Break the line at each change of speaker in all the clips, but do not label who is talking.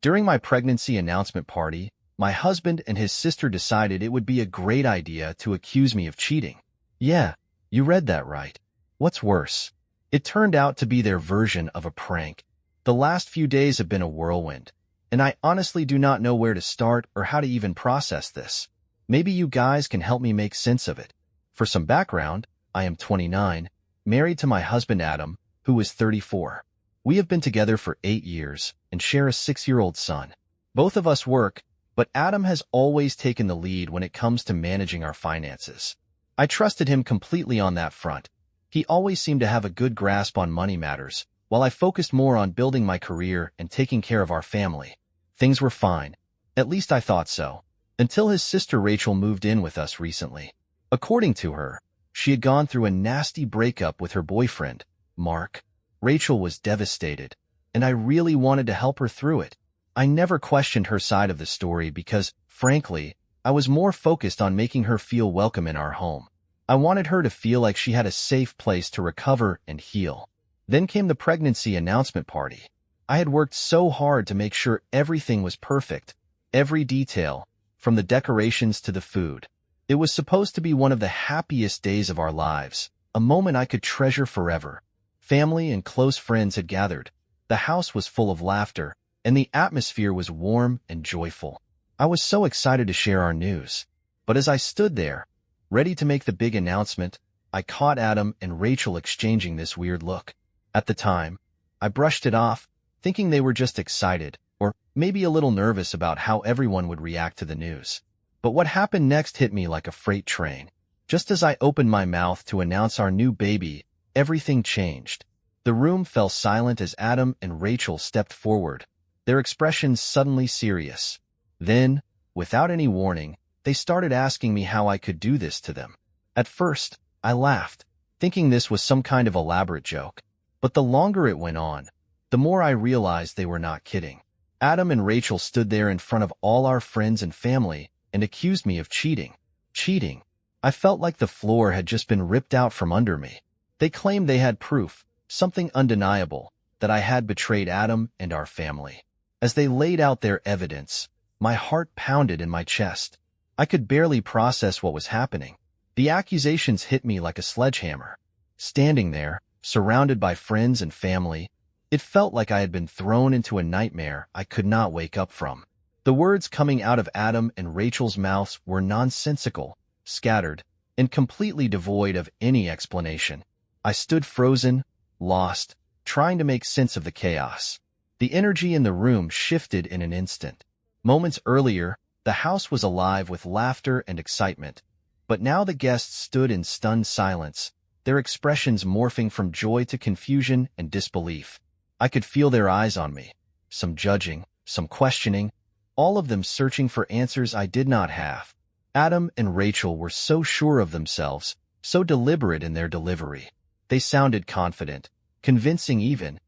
During my pregnancy announcement party, my husband and his sister decided it would be a great idea to accuse me of cheating. Yeah, you read that right. What's worse? It turned out to be their version of a prank. The last few days have been a whirlwind, and I honestly do not know where to start or how to even process this. Maybe you guys can help me make sense of it. For some background, I am 29, married to my husband Adam, who is 34. We have been together for 8 years and share a 6-year-old son. Both of us work, but Adam has always taken the lead when it comes to managing our finances. I trusted him completely on that front. He always seemed to have a good grasp on money matters, while I focused more on building my career and taking care of our family. Things were fine. At least I thought so. Until his sister Rachel moved in with us recently. According to her, she had gone through a nasty breakup with her boyfriend, Mark. Rachel was devastated, and I really wanted to help her through it. I never questioned her side of the story because, frankly, I was more focused on making her feel welcome in our home. I wanted her to feel like she had a safe place to recover and heal. Then came the pregnancy announcement party. I had worked so hard to make sure everything was perfect, every detail, from the decorations to the food. It was supposed to be one of the happiest days of our lives, a moment I could treasure forever. Family and close friends had gathered. The house was full of laughter, and the atmosphere was warm and joyful. I was so excited to share our news. But as I stood there, ready to make the big announcement, I caught Adam and Rachel exchanging this weird look. At the time, I brushed it off, thinking they were just excited, or maybe a little nervous about how everyone would react to the news. But what happened next hit me like a freight train. Just as I opened my mouth to announce our new baby, everything changed. The room fell silent as Adam and Rachel stepped forward, their expressions suddenly serious. Then, without any warning, they started asking me how I could do this to them. At first, I laughed, thinking this was some kind of elaborate joke. But the longer it went on, the more I realized they were not kidding. Adam and Rachel stood there in front of all our friends and family and accused me of cheating. Cheating. I felt like the floor had just been ripped out from under me. They claimed they had proof, something undeniable, that I had betrayed Adam and our family. As they laid out their evidence, my heart pounded in my chest. I could barely process what was happening. The accusations hit me like a sledgehammer. Standing there, surrounded by friends and family, it felt like I had been thrown into a nightmare I could not wake up from. The words coming out of Adam and Rachel's mouths were nonsensical, scattered, and completely devoid of any explanation. I stood frozen, lost, trying to make sense of the chaos. The energy in the room shifted in an instant. Moments earlier, the house was alive with laughter and excitement, but now the guests stood in stunned silence, their expressions morphing from joy to confusion and disbelief. I could feel their eyes on me, some judging, some questioning, all of them searching for answers I did not have. Adam and Rachel were so sure of themselves, so deliberate in their delivery. They sounded confident, convincing even,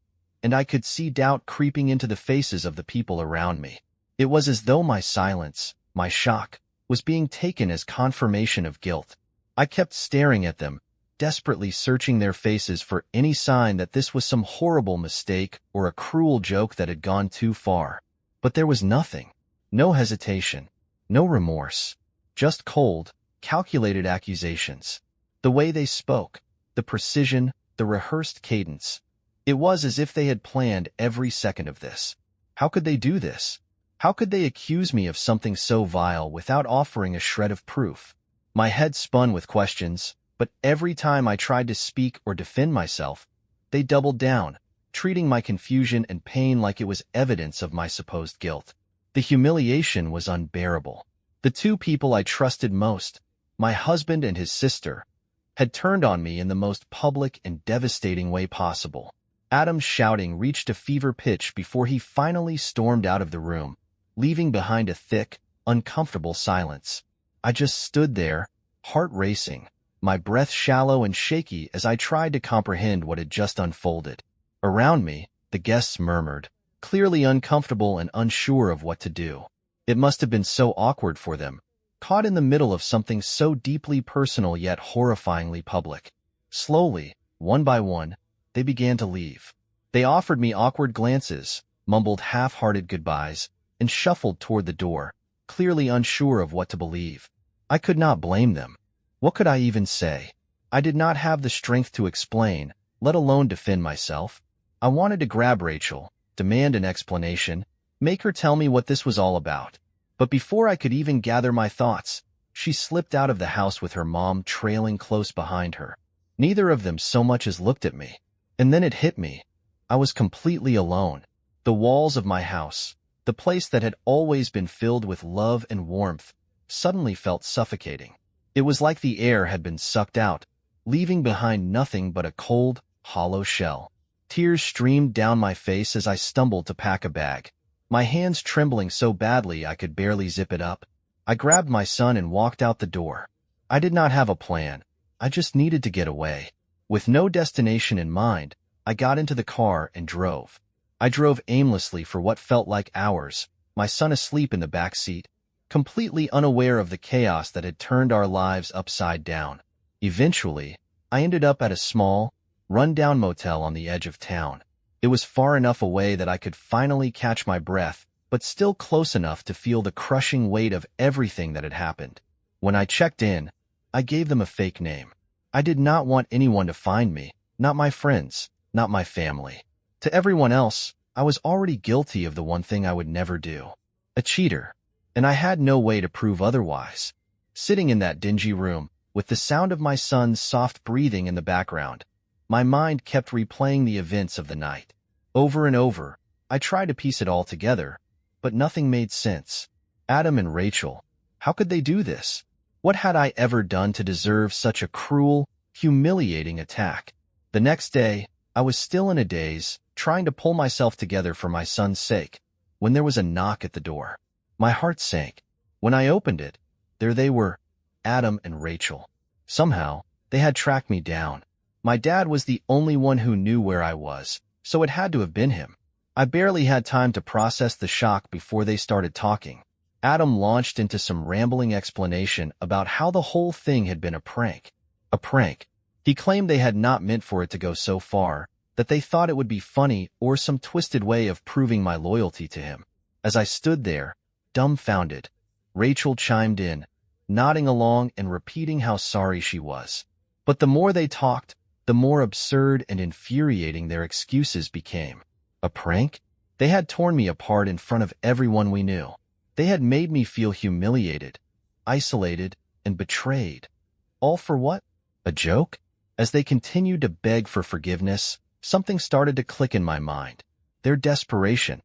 and I could see doubt creeping into the faces of the people around me. It was as though my silence, my shock, was being taken as confirmation of guilt. I kept staring at them, desperately searching their faces for any sign that this was some horrible mistake or a cruel joke that had gone too far. But there was nothing. No hesitation. No remorse. Just cold, calculated accusations. The way they spoke, the precision, the rehearsed cadence. It was as if they had planned every second of this. How could they do this? How could they accuse me of something so vile without offering a shred of proof? My head spun with questions, but every time I tried to speak or defend myself, they doubled down, treating my confusion and pain like it was evidence of my supposed guilt. The humiliation was unbearable. The two people I trusted most, my husband and his sister, had turned on me in the most public and devastating way possible. Adam's shouting reached a fever pitch before he finally stormed out of the room, leaving behind a thick, uncomfortable silence. I just stood there, heart racing, my breath shallow and shaky as I tried to comprehend what had just unfolded. Around me, the guests murmured, clearly uncomfortable and unsure of what to do. It must have been so awkward for them, caught in the middle of something so deeply personal yet horrifyingly public. Slowly, one by one, they began to leave. They offered me awkward glances, mumbled half-hearted goodbyes, and shuffled toward the door, clearly unsure of what to believe. I could not blame them. What could I even say? I did not have the strength to explain, let alone defend myself. I wanted to grab Rachel, demand an explanation, make her tell me what this was all about. But before I could even gather my thoughts, she slipped out of the house with her mom trailing close behind her. Neither of them so much as looked at me. And then it hit me. I was completely alone. The walls of my house, the place that had always been filled with love and warmth, suddenly felt suffocating. It was like the air had been sucked out, leaving behind nothing but a cold, hollow shell. Tears streamed down my face as I stumbled to pack a bag, my hands trembling so badly I could barely zip it up. I grabbed my son and walked out the door. I did not have a plan. I just needed to get away. With no destination in mind, I got into the car and drove. I drove aimlessly for what felt like hours, my son asleep in the back seat, completely unaware of the chaos that had turned our lives upside down. Eventually, I ended up at a small, run-down motel on the edge of town. It was far enough away that I could finally catch my breath, but still close enough to feel the crushing weight of everything that had happened. When I checked in, I gave them a fake name. I did not want anyone to find me, not my friends, not my family. To everyone else, I was already guilty of the one thing I would never do. A cheater. And I had no way to prove otherwise. Sitting in that dingy room, with the sound of my son's soft breathing in the background, my mind kept replaying the events of the night. Over and over, I tried to piece it all together, but nothing made sense. Adam and Rachel, how could they do this? What had I ever done to deserve such a cruel, humiliating attack? The next day, I was still in a daze, trying to pull myself together for my son's sake, when there was a knock at the door. My heart sank. When I opened it, there they were, Adam and Rachel. Somehow, they had tracked me down. My dad was the only one who knew where I was, so it had to have been him. I barely had time to process the shock before they started talking. Adam launched into some rambling explanation about how the whole thing had been a prank. A prank. He claimed they had not meant for it to go so far, that they thought it would be funny or some twisted way of proving my loyalty to him. As I stood there, dumbfounded, Rachel chimed in, nodding along and repeating how sorry she was. But the more they talked, the more absurd and infuriating their excuses became. A prank? They had torn me apart in front of everyone we knew. They had made me feel humiliated, isolated, and betrayed. All for what? A joke? As they continued to beg for forgiveness, something started to click in my mind. Their desperation.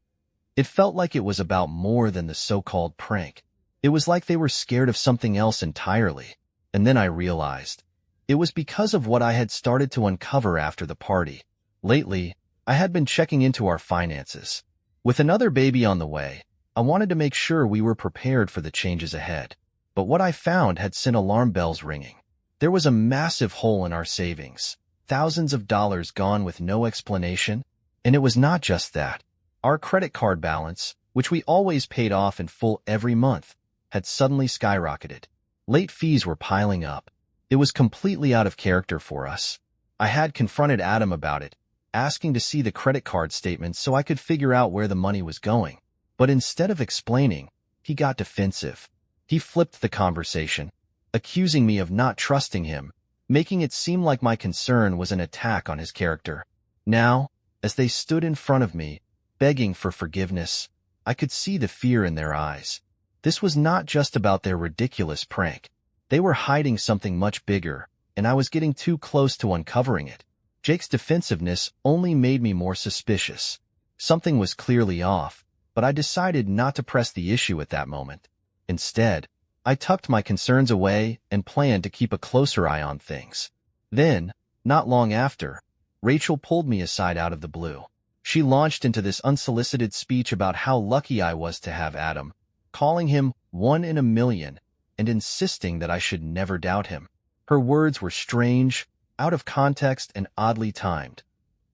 It felt like it was about more than the so-called prank. It was like they were scared of something else entirely. And then I realized. It was because of what I had started to uncover after the party. Lately, I had been checking into our finances. With another baby on the way, I wanted to make sure we were prepared for the changes ahead. But what I found had sent alarm bells ringing. There was a massive hole in our savings, thousands of dollars gone with no explanation. And it was not just that. Our credit card balance, which we always paid off in full every month, had suddenly skyrocketed. Late fees were piling up. It was completely out of character for us. I had confronted Adam about it, asking to see the credit card statements so I could figure out where the money was going. But instead of explaining, he got defensive. He flipped the conversation, accusing me of not trusting him, making it seem like my concern was an attack on his character. Now, as they stood in front of me, begging for forgiveness, I could see the fear in their eyes. This was not just about their ridiculous prank. They were hiding something much bigger, and I was getting too close to uncovering it. Jake's defensiveness only made me more suspicious. Something was clearly off, but I decided not to press the issue at that moment. Instead, I tucked my concerns away and planned to keep a closer eye on things. Then, not long after, Rachel pulled me aside out of the blue. She launched into this unsolicited speech about how lucky I was to have Adam, calling him one in a million, and insisting that I should never doubt him. Her words were strange, out of context, and oddly timed.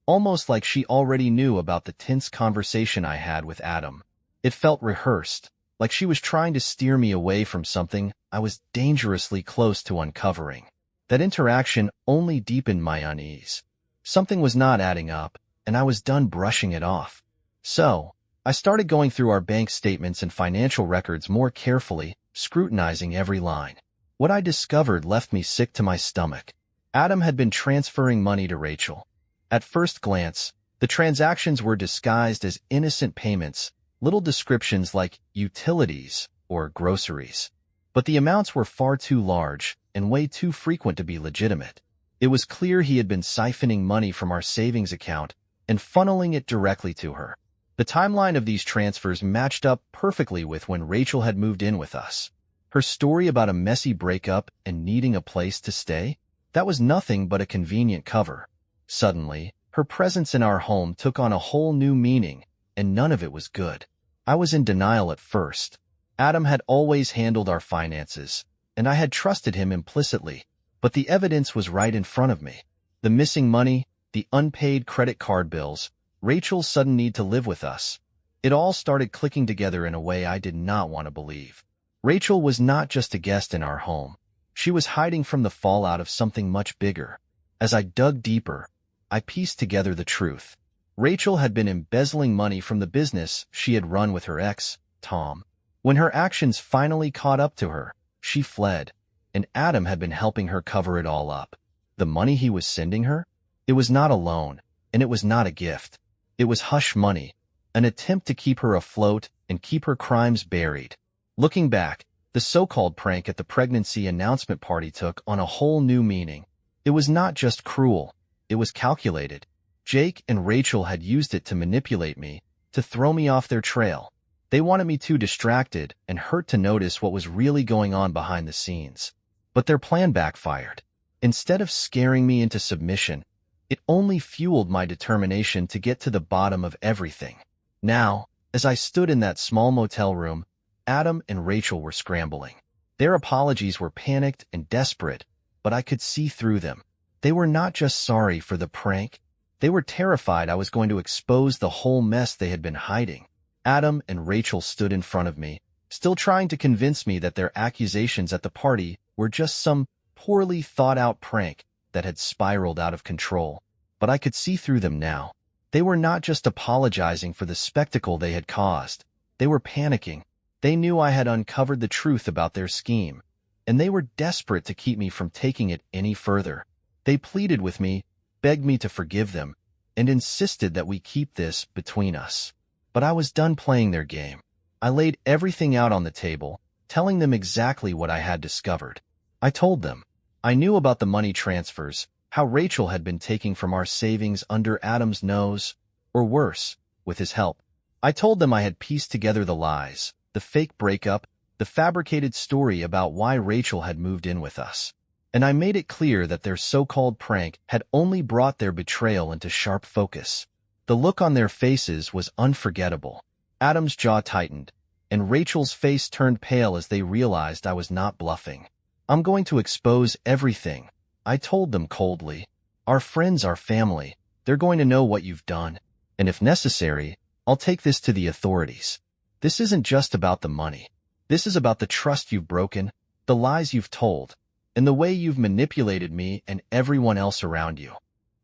Almost like she already knew about the tense conversation I had with Adam. It felt rehearsed, like she was trying to steer me away from something I was dangerously close to uncovering. That interaction only deepened my unease. Something was not adding up, and I was done brushing it off. So, I started going through our bank statements and financial records more carefully, scrutinizing every line. What I discovered left me sick to my stomach. Adam had been transferring money to Rachel. At first glance, the transactions were disguised as innocent payments, little descriptions like utilities or groceries. But the amounts were far too large and way too frequent to be legitimate. It was clear he had been siphoning money from our savings account and funneling it directly to her. The timeline of these transfers matched up perfectly with when Rachel had moved in with us. Her story about a messy breakup and needing a place to stay? That was nothing but a convenient cover. Suddenly, her presence in our home took on a whole new meaning, and none of it was good. I was in denial at first. Adam had always handled our finances, and I had trusted him implicitly, but the evidence was right in front of me. The missing money, the unpaid credit card bills, Rachel's sudden need to live with us. It all started clicking together in a way I did not want to believe. Rachel was not just a guest in our home. She was hiding from the fallout of something much bigger. As I dug deeper, I pieced together the truth. Rachel had been embezzling money from the business she had run with her ex, Tom. When her actions finally caught up to her, she fled, and Adam had been helping her cover it all up. The money he was sending her? It was not a loan, and it was not a gift. It was hush money, an attempt to keep her afloat and keep her crimes buried. Looking back, the so-called prank at the pregnancy announcement party took on a whole new meaning. It was not just cruel. It was calculated. Jake and Rachel had used it to manipulate me, to throw me off their trail. They wanted me too distracted and hurt to notice what was really going on behind the scenes. But their plan backfired. Instead of scaring me into submission, it only fueled my determination to get to the bottom of everything. Now, as I stood in that small motel room, Adam and Rachel were scrambling. Their apologies were panicked and desperate, but I could see through them. They were not just sorry for the prank. They were terrified I was going to expose the whole mess they had been hiding. Adam and Rachel stood in front of me, still trying to convince me that their accusations at the party were just some poorly thought-out prank that had spiraled out of control. But I could see through them now. They were not just apologizing for the spectacle they had caused. They were panicking. They knew I had uncovered the truth about their scheme, and they were desperate to keep me from taking it any further. They pleaded with me, begged me to forgive them, and insisted that we keep this between us. But I was done playing their game. I laid everything out on the table, telling them exactly what I had discovered. I told them. I knew about the money transfers, how Rachel had been taking from our savings under Adam's nose, or worse, with his help. I told them I had pieced together the lies, the fake breakup, the fabricated story about why Rachel had moved in with us. And I made it clear that their so-called prank had only brought their betrayal into sharp focus. The look on their faces was unforgettable. Adam's jaw tightened, and Rachel's face turned pale as they realized I was not bluffing. I'm going to expose everything, I told them coldly. Our friends are family. They're going to know what you've done. And if necessary, I'll take this to the authorities. This isn't just about the money. This is about the trust you've broken, the lies you've told, and the way you've manipulated me and everyone else around you.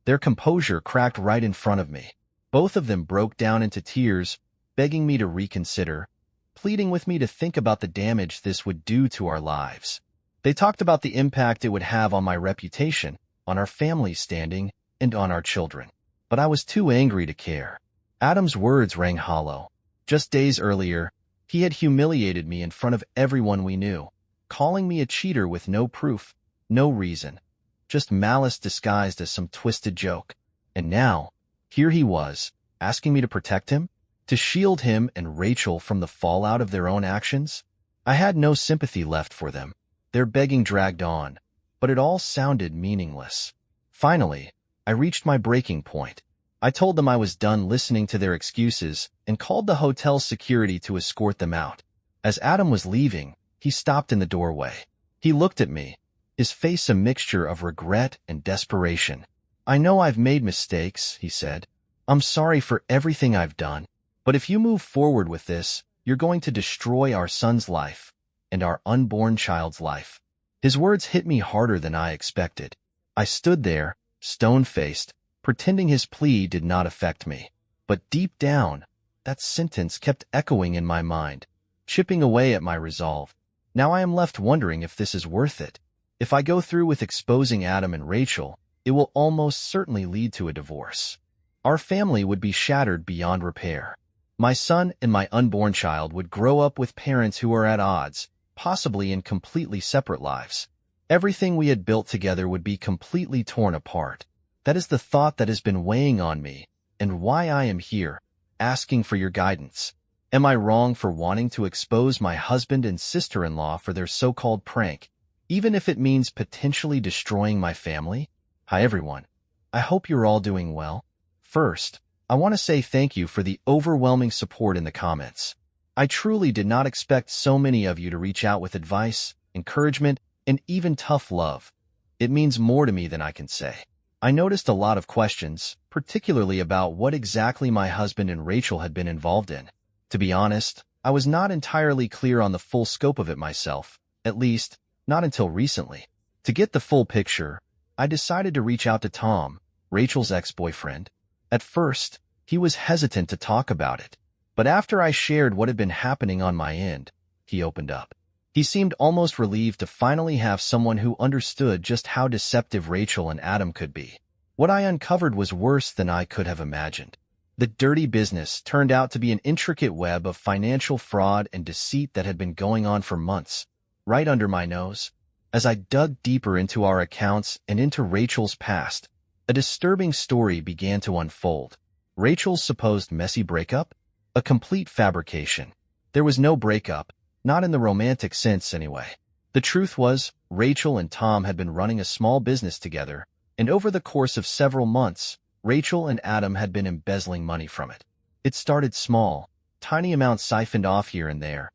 Their composure cracked right in front of me. Both of them broke down into tears, begging me to reconsider, pleading with me to think about the damage this would do to our lives. They talked about the impact it would have on my reputation, on our family standing, and on our children. But I was too angry to care. Adam's words rang hollow. Just days earlier, he had humiliated me in front of everyone we knew, calling me a cheater with no proof, no reason, just malice disguised as some twisted joke. And now, here he was, asking me to protect him, to shield him and Rachel from the fallout of their own actions. I had no sympathy left for them. Their begging dragged on, but it all sounded meaningless. Finally, I reached my breaking point. I told them I was done listening to their excuses and called the hotel's security to escort them out. As Adam was leaving, he stopped in the doorway. He looked at me, his face a mixture of regret and desperation. I know I've made mistakes, he said. I'm sorry for everything I've done. But if you move forward with this, you're going to destroy our son's life and our unborn child's life. His words hit me harder than I expected. I stood there, stone-faced, pretending his plea did not affect me. But deep down, That sentence kept echoing in my mind, chipping away at my resolve. Now I am left wondering if this is worth it. If I go through with exposing Adam and Rachel, it will almost certainly lead to a divorce. Our family would be shattered beyond repair. My son and my unborn child would grow up with parents who are at odds, possibly in completely separate lives. Everything we had built together would be completely torn apart. That is the thought that has been weighing on me, and why I am here, asking for your guidance. Am I wrong for wanting to expose my husband and sister-in-law for their so-called prank, even if it means potentially destroying my family? Hi everyone. I hope you're all doing well. First, I want to say thank you for the overwhelming support in the comments. I truly did not expect so many of you to reach out with advice, encouragement, and even tough love. It means more to me than I can say. I noticed a lot of questions, particularly about what exactly my husband and Rachel had been involved in. To be honest, I was not entirely clear on the full scope of it myself, at least, not until recently. To get the full picture, I decided to reach out to Tom, Rachel's ex-boyfriend. At first, he was hesitant to talk about it, but after I shared what had been happening on my end, he opened up. He seemed almost relieved to finally have someone who understood just how deceptive Rachel and Adam could be. What I uncovered was worse than I could have imagined. The dirty business turned out to be an intricate web of financial fraud and deceit that had been going on for months, right under my nose. As I dug deeper into our accounts and into Rachel's past, a disturbing story began to unfold. Rachel's supposed messy breakup? A complete fabrication. There was no breakup, not in the romantic sense anyway. The truth was, Rachel and Tom had been running a small business together, and over the course of several months, Rachel and Adam had been embezzling money from it. It started small, tiny amounts siphoned off here and there,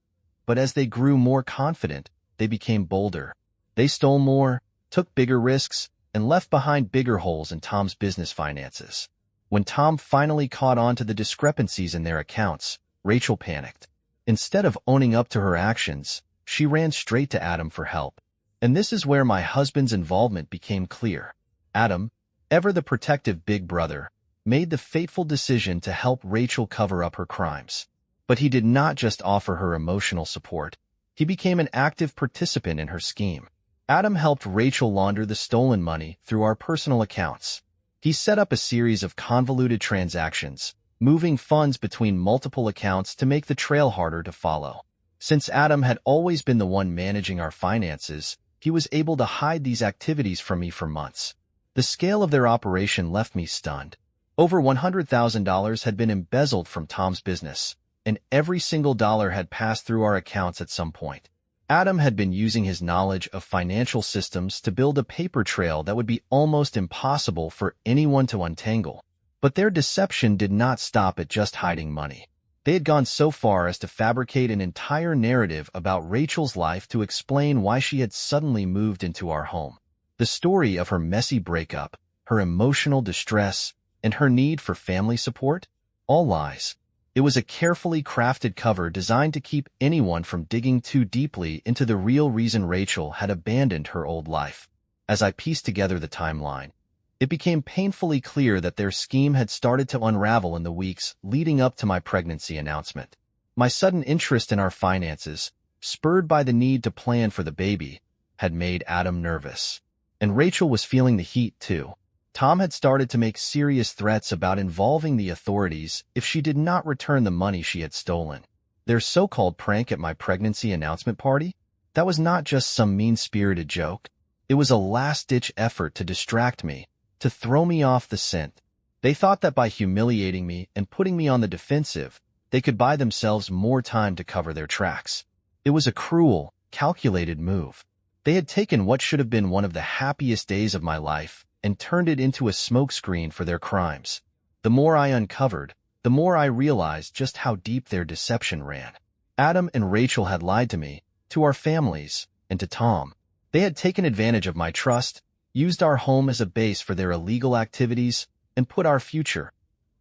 but as they grew more confident, they became bolder. They stole more, took bigger risks, and left behind bigger holes in Tom's business finances. When Tom finally caught on to the discrepancies in their accounts, Rachel panicked. Instead of owning up to her actions, she ran straight to Adam for help. And this is where my husband's involvement became clear. Adam, ever the protective big brother, made the fateful decision to help Rachel cover up her crimes. But he did not just offer her emotional support. He became an active participant in her scheme. Adam helped Rachel launder the stolen money through our personal accounts. He set up a series of convoluted transactions, moving funds between multiple accounts to make the trail harder to follow. Since Adam had always been the one managing our finances, he was able to hide these activities from me for months. The scale of their operation left me stunned. Over $100,000 had been embezzled from Tom's business, and every single dollar had passed through our accounts at some point. Adam had been using his knowledge of financial systems to build a paper trail that would be almost impossible for anyone to untangle. But their deception did not stop at just hiding money. They had gone so far as to fabricate an entire narrative about Rachel's life to explain why she had suddenly moved into our home. The story of her messy breakup, her emotional distress, and her need for family support? All lies. It was a carefully crafted cover designed to keep anyone from digging too deeply into the real reason Rachel had abandoned her old life. As I pieced together the timeline, it became painfully clear that their scheme had started to unravel in the weeks leading up to my pregnancy announcement. My sudden interest in our finances, spurred by the need to plan for the baby, had made Adam nervous. And Rachel was feeling the heat too. Tom had started to make serious threats about involving the authorities if she did not return the money she had stolen. Their so-called prank at my pregnancy announcement party? That was not just some mean-spirited joke. It was a last-ditch effort to distract me, to throw me off the scent. They thought that by humiliating me and putting me on the defensive, they could buy themselves more time to cover their tracks. It was a cruel, calculated move. They had taken what should have been one of the happiest days of my life and turned it into a smokescreen for their crimes. The more I uncovered, the more I realized just how deep their deception ran. Adam and Rachel had lied to me, to our families, and to Tom. They had taken advantage of my trust, used our home as a base for their illegal activities, and put our future,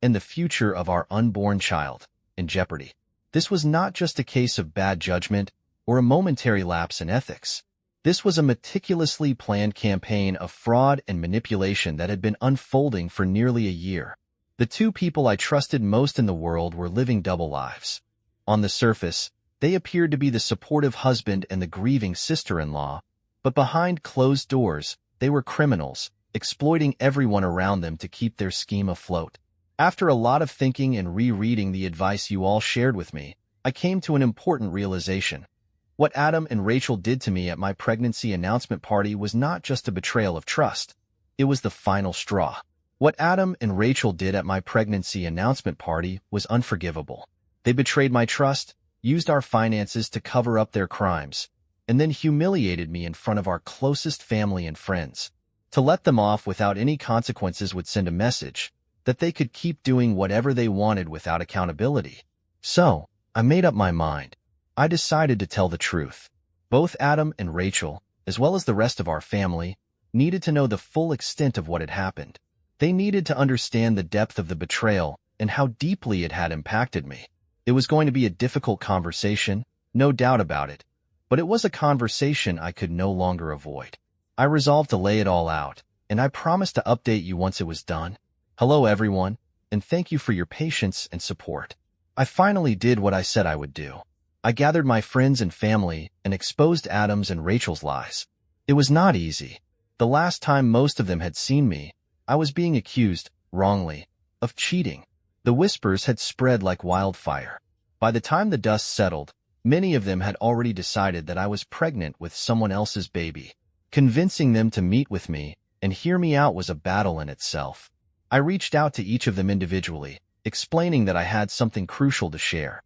and the future of our unborn child, in jeopardy. This was not just a case of bad judgment or a momentary lapse in ethics. This was a meticulously planned campaign of fraud and manipulation that had been unfolding for nearly a year. The two people I trusted most in the world were living double lives. On the surface, they appeared to be the supportive husband and the grieving sister-in-law, but behind closed doors, they were criminals, exploiting everyone around them to keep their scheme afloat. After a lot of thinking and rereading the advice you all shared with me, I came to an important realization. What Adam and Rachel did to me at my pregnancy announcement party was not just a betrayal of trust. It was the final straw. What Adam and Rachel did at my pregnancy announcement party was unforgivable. They betrayed my trust, used our finances to cover up their crimes, and then humiliated me in front of our closest family and friends. To let them off without any consequences would send a message that they could keep doing whatever they wanted without accountability. So, I made up my mind. I decided to tell the truth. Both Adam and Rachel, as well as the rest of our family, needed to know the full extent of what had happened. They needed to understand the depth of the betrayal and how deeply it had impacted me. It was going to be a difficult conversation, no doubt about it, but it was a conversation I could no longer avoid. I resolved to lay it all out, and I promised to update you once it was done. Hello everyone, and thank you for your patience and support. I finally did what I said I would do. I gathered my friends and family and exposed Adam's and Rachel's lies. It was not easy. The last time most of them had seen me, I was being accused, wrongly, of cheating. The whispers had spread like wildfire. By the time the dust settled, many of them had already decided that I was pregnant with someone else's baby. Convincing them to meet with me and hear me out was a battle in itself. I reached out to each of them individually, explaining that I had something crucial to share.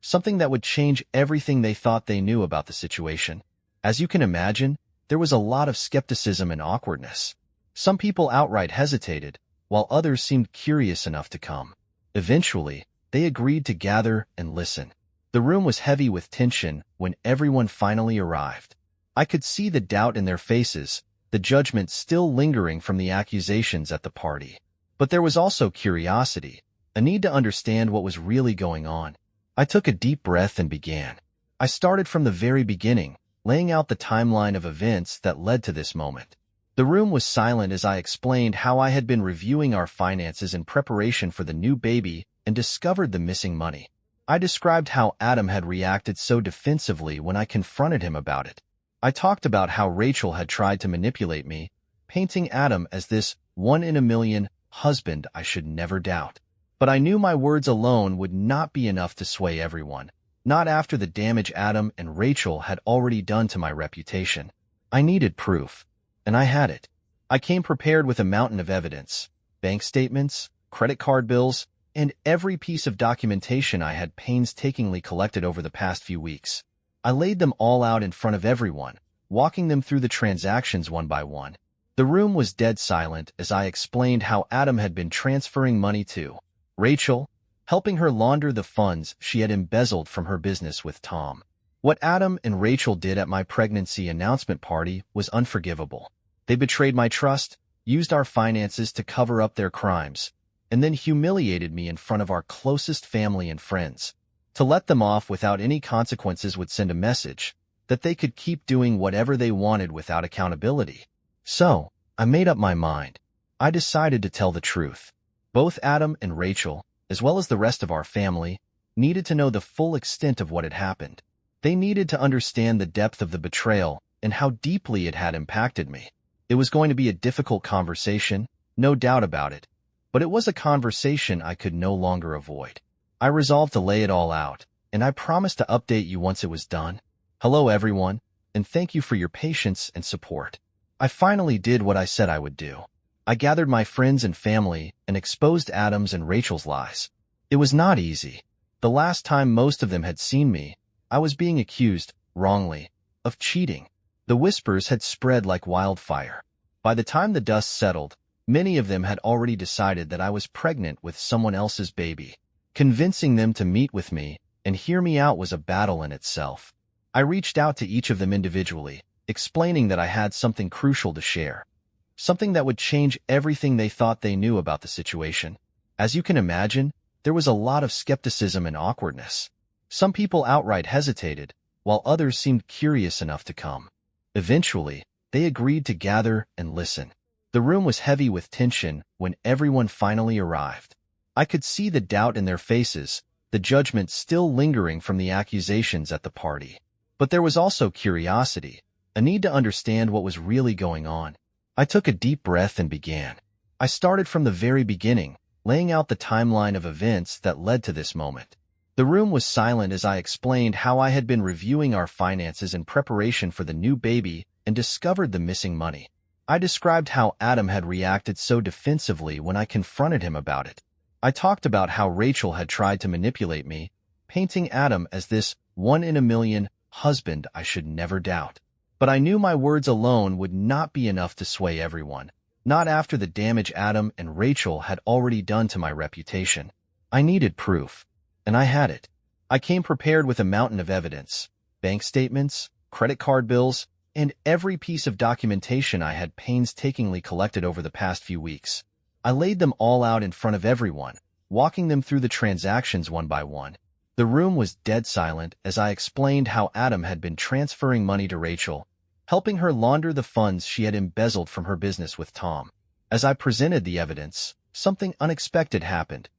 Something that would change everything they thought they knew about the situation. As you can imagine, there was a lot of skepticism and awkwardness. Some people outright hesitated, while others seemed curious enough to come. Eventually, they agreed to gather and listen. The room was heavy with tension when everyone finally arrived. I could see the doubt in their faces, the judgment still lingering from the accusations at the party. But there was also curiosity, a need to understand what was really going on. I took a deep breath and began. I started from the very beginning, laying out the timeline of events that led to this moment. The room was silent as I explained how I had been reviewing our finances in preparation for the new baby and discovered the missing money. I described how Adam had reacted so defensively when I confronted him about it. I talked about how Rachel had tried to manipulate me, painting Adam as this one-in-a-million husband I should never doubt. But I knew my words alone would not be enough to sway everyone, not after the damage Adam and Rachel had already done to my reputation. I needed proof, and I had it. I came prepared with a mountain of evidence, bank statements, credit card bills, and every piece of documentation I had painstakingly collected over the past few weeks. I laid them all out in front of everyone, walking them through the transactions one by one. The room was dead silent as I explained how Adam had been transferring money to Rachel, helping her launder the funds she had embezzled from her business with Tom. What Adam and Rachel did at my pregnancy announcement party was unforgivable. They betrayed my trust, used our finances to cover up their crimes, and then humiliated me in front of our closest family and friends. To let them off without any consequences would send a message that they could keep doing whatever they wanted without accountability. So, I made up my mind. I decided to tell the truth. Both Adam and Rachel, as well as the rest of our family, needed to know the full extent of what had happened. They needed to understand the depth of the betrayal and how deeply it had impacted me. It was going to be a difficult conversation, no doubt about it, but it was a conversation I could no longer avoid. I resolved to lay it all out, and I promised to update you once it was done. Hello everyone, and thank you for your patience and support. I finally did what I said I would do. I gathered my friends and family and exposed Adam's and Rachel's lies. It was not easy. The last time most of them had seen me, I was being accused, wrongly, of cheating. The whispers had spread like wildfire. By the time the dust settled, many of them had already decided that I was pregnant with someone else's baby. Convincing them to meet with me and hear me out was a battle in itself. I reached out to each of them individually, explaining that I had something crucial to share. Something that would change everything they thought they knew about the situation. As you can imagine, there was a lot of skepticism and awkwardness. Some people outright hesitated, while others seemed curious enough to come. Eventually, they agreed to gather and listen. The room was heavy with tension when everyone finally arrived. I could see the doubt in their faces, the judgment still lingering from the accusations at the party. But there was also curiosity, a need to understand what was really going on. I took a deep breath and began. I started from the very beginning, laying out the timeline of events that led to this moment. The room was silent as I explained how I had been reviewing our finances in preparation for the new baby and discovered the missing money. I described how Adam had reacted so defensively when I confronted him about it. I talked about how Rachel had tried to manipulate me, painting Adam as this one-in-a-million husband I should never doubt. But I knew my words alone would not be enough to sway everyone, not after the damage Adam and Rachel had already done to my reputation. I needed proof, and I had it. I came prepared with a mountain of evidence, bank statements, credit card bills, and every piece of documentation I had painstakingly collected over the past few weeks. I laid them all out in front of everyone, walking them through the transactions one by one. The room was dead silent as I explained how Adam had been transferring money to Rachel, helping her launder the funds she had embezzled from her business with Tom. As I presented the evidence, something unexpected happened.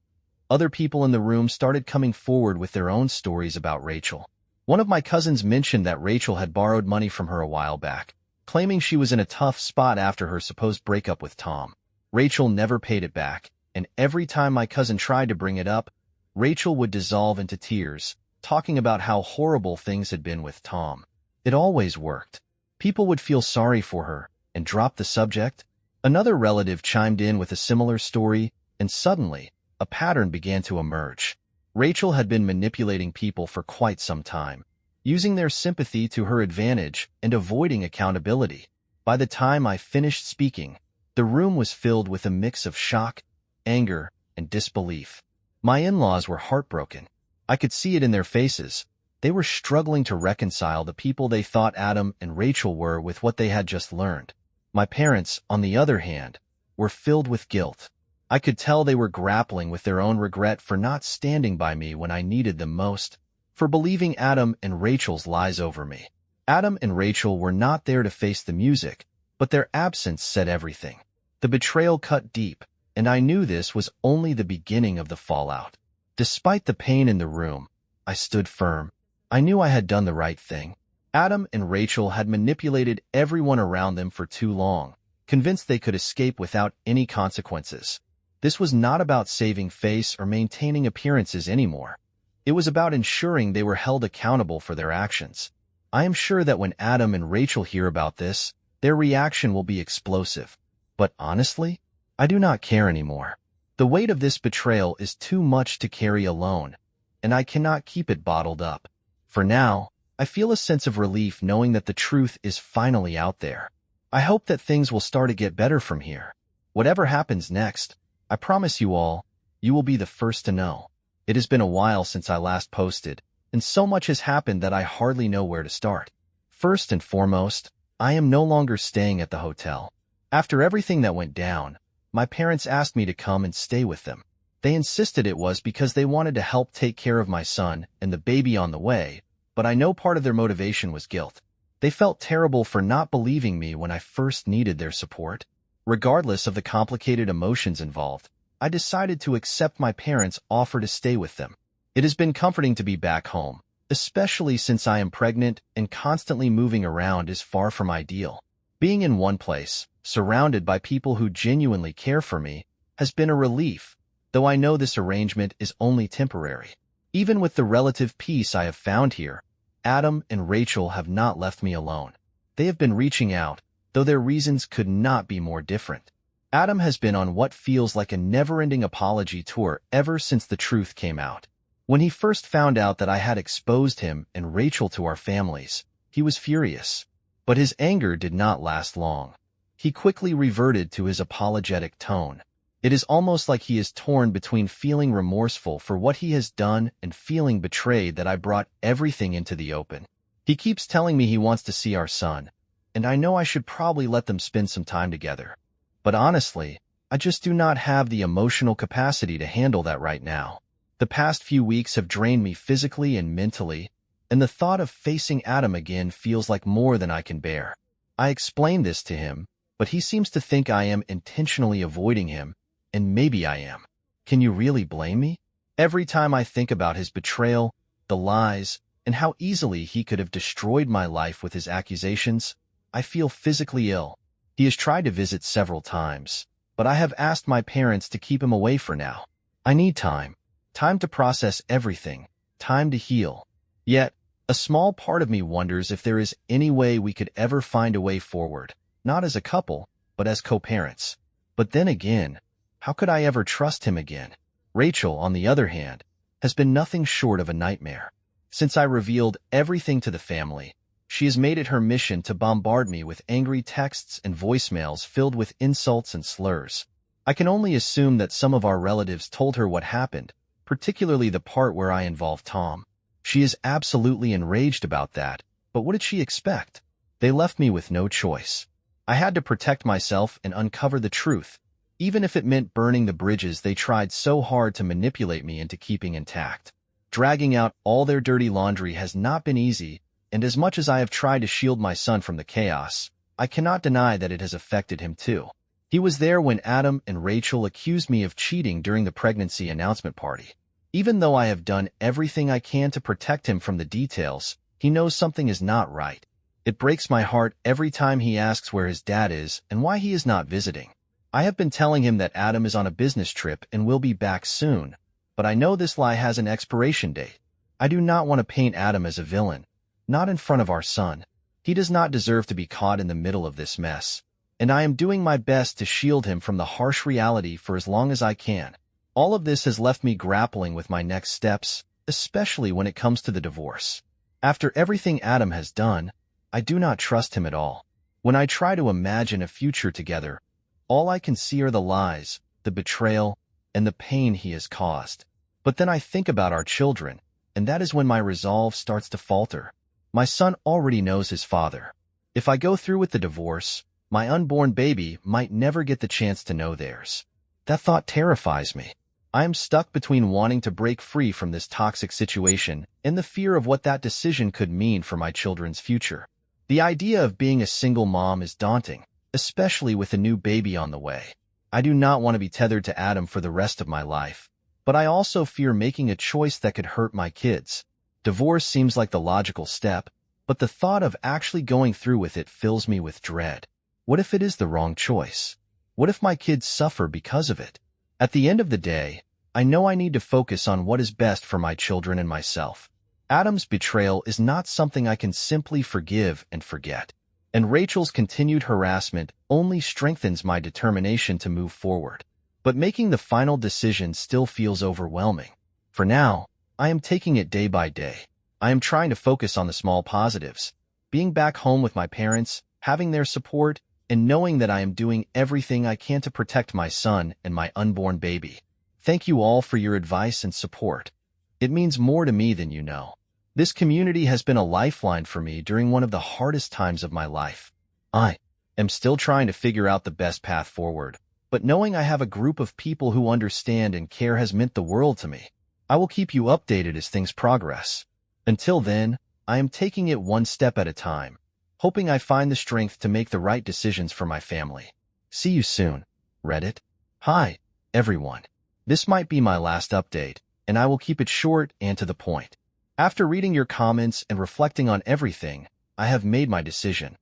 Other people in the room started coming forward with their own stories about Rachel. One of my cousins mentioned that Rachel had borrowed money from her a while back, claiming she was in a tough spot after her supposed breakup with Tom. Rachel never paid it back, and every time my cousin tried to bring it up, Rachel would dissolve into tears, talking about how horrible things had been with Tom. It always worked. People would feel sorry for her and drop the subject. Another relative chimed in with a similar story, and suddenly, a pattern began to emerge. Rachel had been manipulating people for quite some time, using their sympathy to her advantage and avoiding accountability. By the time I finished speaking, the room was filled with a mix of shock, anger, and disbelief. My in-laws were heartbroken. I could see it in their faces. They were struggling to reconcile the people they thought Adam and Rachel were with what they had just learned. My parents, on the other hand, were filled with guilt. I could tell they were grappling with their own regret for not standing by me when I needed them most, for believing Adam and Rachel's lies over me. Adam and Rachel were not there to face the music, but their absence said everything. The betrayal cut deep, and I knew this was only the beginning of the fallout. Despite the pain in the room, I stood firm. I knew I had done the right thing. Adam and Rachel had manipulated everyone around them for too long, convinced they could escape without any consequences. This was not about saving face or maintaining appearances anymore. It was about ensuring they were held accountable for their actions. I am sure that when Adam and Rachel hear about this, their reaction will be explosive. But honestly, I do not care anymore. The weight of this betrayal is too much to carry alone, and I cannot keep it bottled up. For now, I feel a sense of relief knowing that the truth is finally out there. I hope that things will start to get better from here. Whatever happens next, I promise you all, you will be the first to know. It has been a while since I last posted, and so much has happened that I hardly know where to start. First and foremost, I am no longer staying at the hotel. After everything that went down, my parents asked me to come and stay with them. They insisted it was because they wanted to help take care of my son and the baby on the way, but I know part of their motivation was guilt. They felt terrible for not believing me when I first needed their support. Regardless of the complicated emotions involved, I decided to accept my parents' offer to stay with them. It has been comforting to be back home, especially since I am pregnant and constantly moving around is far from ideal. Being in one place, surrounded by people who genuinely care for me, has been a relief, though I know this arrangement is only temporary. Even with the relative peace I have found here, Adam and Rachel have not left me alone. They have been reaching out, though their reasons could not be more different. Adam has been on what feels like a never-ending apology tour ever since the truth came out. When he first found out that I had exposed him and Rachel to our families, he was furious. But his anger did not last long. He quickly reverted to his apologetic tone. It is almost like he is torn between feeling remorseful for what he has done and feeling betrayed that I brought everything into the open. He keeps telling me he wants to see our son, and I know I should probably let them spend some time together. But honestly, I just do not have the emotional capacity to handle that right now. The past few weeks have drained me physically and mentally, and the thought of facing Adam again feels like more than I can bear. I explained this to him, but he seems to think I am intentionally avoiding him, and maybe I am. Can you really blame me? Every time I think about his betrayal, the lies, and how easily he could have destroyed my life with his accusations, I feel physically ill. He has tried to visit several times, but I have asked my parents to keep him away for now. I need time. Time to process everything. Time to heal. Yet, a small part of me wonders if there is any way we could ever find a way forward, not as a couple, but as co-parents. But then again, how could I ever trust him again? Rachel, on the other hand, has been nothing short of a nightmare. Since I revealed everything to the family, she has made it her mission to bombard me with angry texts and voicemails filled with insults and slurs. I can only assume that some of our relatives told her what happened, particularly the part where I involved Tom. She is absolutely enraged about that, but what did she expect? They left me with no choice. I had to protect myself and uncover the truth, even if it meant burning the bridges they tried so hard to manipulate me into keeping intact. Dragging out all their dirty laundry has not been easy, and as much as I have tried to shield my son from the chaos, I cannot deny that it has affected him too. He was there when Adam and Rachel accused me of cheating during the pregnancy announcement party. Even though I have done everything I can to protect him from the details, he knows something is not right. It breaks my heart every time he asks where his dad is and why he is not visiting. I have been telling him that Adam is on a business trip and will be back soon, but I know this lie has an expiration date. I do not want to paint Adam as a villain, not in front of our son. He does not deserve to be caught in the middle of this mess, and I am doing my best to shield him from the harsh reality for as long as I can. All of this has left me grappling with my next steps, especially when it comes to the divorce. After everything Adam has done, I do not trust him at all. When I try to imagine a future together, all I can see are the lies, the betrayal, and the pain he has caused. But then I think about our children, and that is when my resolve starts to falter. My son already knows his father. If I go through with the divorce, my unborn baby might never get the chance to know theirs. That thought terrifies me. I am stuck between wanting to break free from this toxic situation and the fear of what that decision could mean for my children's future. The idea of being a single mom is daunting, especially with a new baby on the way. I do not want to be tethered to Adam for the rest of my life, but I also fear making a choice that could hurt my kids. Divorce seems like the logical step, but the thought of actually going through with it fills me with dread. What if it is the wrong choice? What if my kids suffer because of it? At the end of the day, I know I need to focus on what is best for my children and myself. Adam's betrayal is not something I can simply forgive and forget, and Rachel's continued harassment only strengthens my determination to move forward. But making the final decision still feels overwhelming. For now, I am taking it day by day. I am trying to focus on the small positives, being back home with my parents, having their support, and knowing that I am doing everything I can to protect my son and my unborn baby. Thank you all for your advice and support. It means more to me than you know. This community has been a lifeline for me during one of the hardest times of my life. I am still trying to figure out the best path forward, but knowing I have a group of people who understand and care has meant the world to me. I will keep you updated as things progress. Until then, I am taking it one step at a time, hoping I find the strength to make the right decisions for my family. See you soon, Reddit. Hi, everyone. This might be my last update, and I will keep it short and to the point. After reading your comments and reflecting on everything, I have made my decision.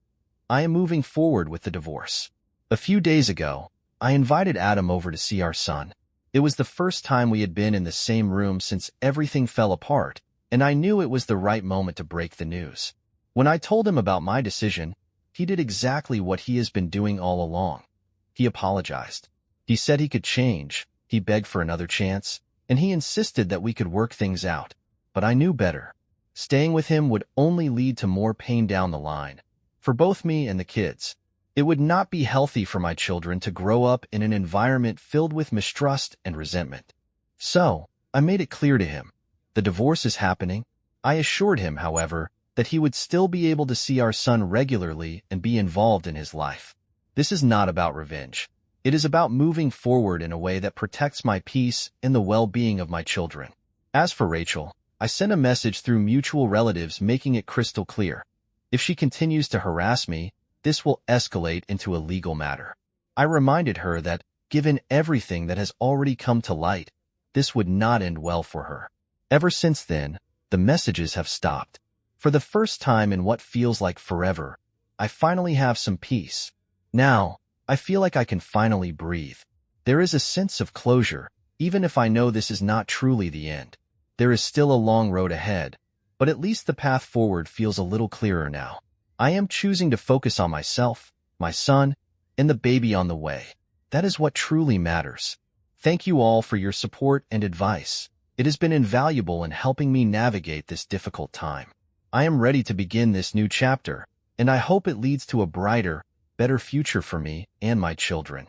I am moving forward with the divorce. A few days ago, I invited Adam over to see our son. It was the first time we had been in the same room since everything fell apart, and I knew it was the right moment to break the news. When I told him about my decision, he did exactly what he has been doing all along. He apologized. He said he could change, he begged for another chance, and he insisted that we could work things out. But I knew better. Staying with him would only lead to more pain down the line, for both me and the kids. It would not be healthy for my children to grow up in an environment filled with mistrust and resentment. So, I made it clear to him. The divorce is happening. I assured him, however, that he would still be able to see our son regularly and be involved in his life. This is not about revenge. It is about moving forward in a way that protects my peace and the well-being of my children. As for Rachel, I sent a message through mutual relatives making it crystal clear. If she continues to harass me, this will escalate into a legal matter. I reminded her that, Given everything that has already come to light, this would not end well for her. Ever since then, the messages have stopped. For the first time in what feels like forever, I finally have some peace. Now, I feel like I can finally breathe. There is a sense of closure, even if I know this is not truly the end. There is still a long road ahead, but at least the path forward feels a little clearer now. I am choosing to focus on myself, my son, and the baby on the way. That is what truly matters. Thank you all for your support and advice. It has been invaluable in helping me navigate this difficult time. I am ready to begin this new chapter, and I hope it leads to a brighter, better future for me and my children.